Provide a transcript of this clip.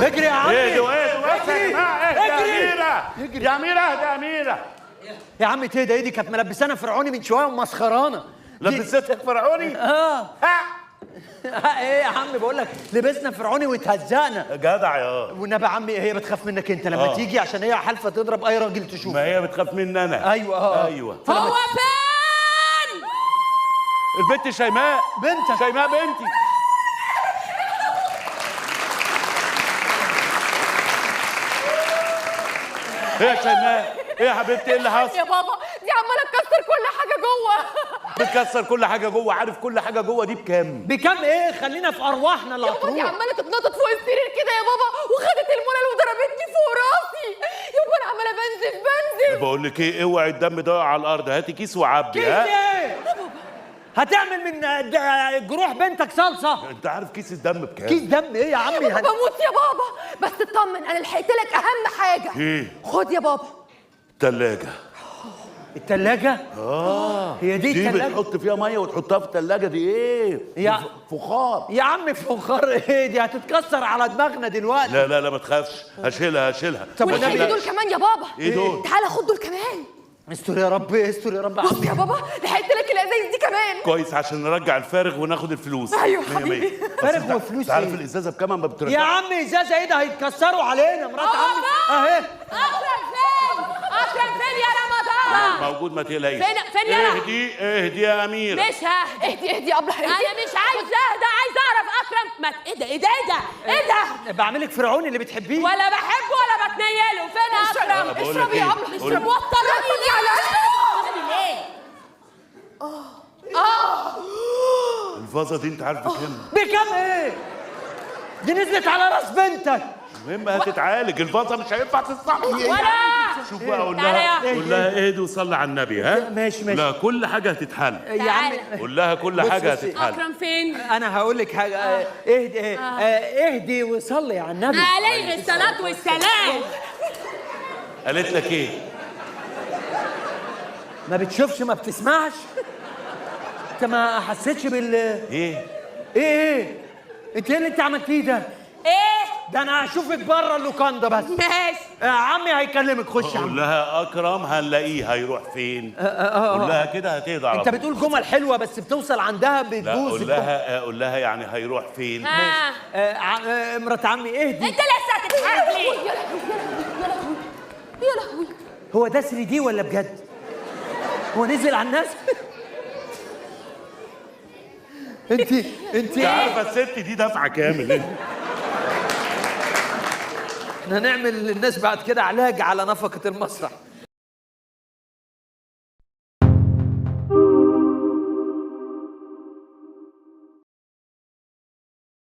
اجري يا عمي. اهدوا بس يا جماعه. اهدى يا أميرة. اجري يا أميرة اهدى يا أميرة. يا عم تهدى. دي كانت ملبسانا فرعوني من شويه ومسخرانا. لبستك فرعوني؟ ها ايه يا عم بقول لك لبسنا فرعوني واتهزقنا. جدع يا والنبي عمي هي بتخاف منك انت لما تيجي عشان هي حالفه تضرب اي راجل تشوفه. ما هي بتخاف مني انا. ايوه ايوه. هو فين؟ البنت شيماء. بنتك. شيماء بنتي. ايه يا شيماء؟ ايه يا حبيبتي ايه اللي حصل؟ يا بابا دي عماله تكسر كل حاجه جوه. بتكسر كل حاجه جوه. عارف كل حاجه جوه دي بكام؟ بكام ايه؟ خلينا في ارواحنا اللي يا بابا دي هتروح. عماله تتنطط فوق السرير كده يا بابا، وخدت المولل وضربتني فوق راسي. يا بابا انا عماله بنزف. بقول لك ايه، اوعي الدم ده على الارض. هاتي كيس وعبي. كيس ايه؟ هتعمل من جروح بنتك صلصه؟ انت عارف كيس الدم بكام؟ كيس دم ايه يا عمي؟ بموت يا بابا، بس اطمن انا لحقت لك اهم حاجه. ايه؟ خد يا بابا تلاجة. التلاجة؟ هي دي دي التلاجة؟ بتحط فيها ميه وتحطها في التلاجة. دي ايه؟ يا فخار. يا عم فخار ايه؟ دي هتتكسر على دماغنا دلوقتي. لا ما تخافش. هشيلها. طب والحته والنبي دول كمان يا بابا. ايه دول؟ تعالى خد دول كمان. استر يا رب استر يا رب. بص يا بابا لحقت لك الازايز دي كمان. كويس عشان نرجع الفارغ وناخد الفلوس. ايوه مية حبيبي. مية. فارغ وفلوس تعرف ايه؟ الازازه بكام اما بترجع؟ يا عم ازازه ايه ده؟ هيتكسروا علينا. مرات عمي اهي. اكرم فين؟ اكرم فين يا رمضان؟ موجود ما تقلقيش. فين يا رب؟ اهدي يا اميره. مش اهدي يا ابله. انا مش عايز اهدى، عايز اعرف اكرم. ما ايه ده؟ بعمل لك فرعوني اللي بتحبيه. ولا بحبه ولا بتنيله. فين اكرم؟ بقول لك اشرب يا إيه؟ ابله اشرب. وطرني على ليه؟ الفازه دي انت عارف بكام؟ بكام ايه؟ دي نزلت على راس بنتك. المهم هتتعالج. الفازه مش هينفع تتصحي. ولا شوف بقى قول تعالى لها يا- قول لها اهدي وصلي على النبي. ها ماشي. لا كل حاجه هتتحل. يا عم قول لها كل بص حاجه بصي. هتتحل. اكرم فين؟ انا هقول لك حاجه. اهدي اهدي وصلي على النبي. عليه الصلاه والسلام. قالت لك ايه؟ ما بتشوفش ما بتسمعش. انت ما حسيتش بال ايه؟ ايه انت ايه اللي انت عملتيه ده؟ ايه؟ ده انا هشوفك بره اللوكاندا بس. ماشي. عمي هيكلمك. خش يا قول عم. لها اكرم هنلاقيه. هيروح فين؟ قول لها كده هتهدى على انت طول. بتقول جمل حلوه بس بتوصل عندها لا بتبوظ. قول لها يعني هيروح فين؟ مرات عمي اهدي. انت لسه هتتحاسبي. يا لهوي. هو ده 3 دي ولا بجد؟ هو نزل على الناس؟ انت عارفه الست دي دافعه كامل. احنا هنعمل للناس بعد كده علاج على نفقه المسرح.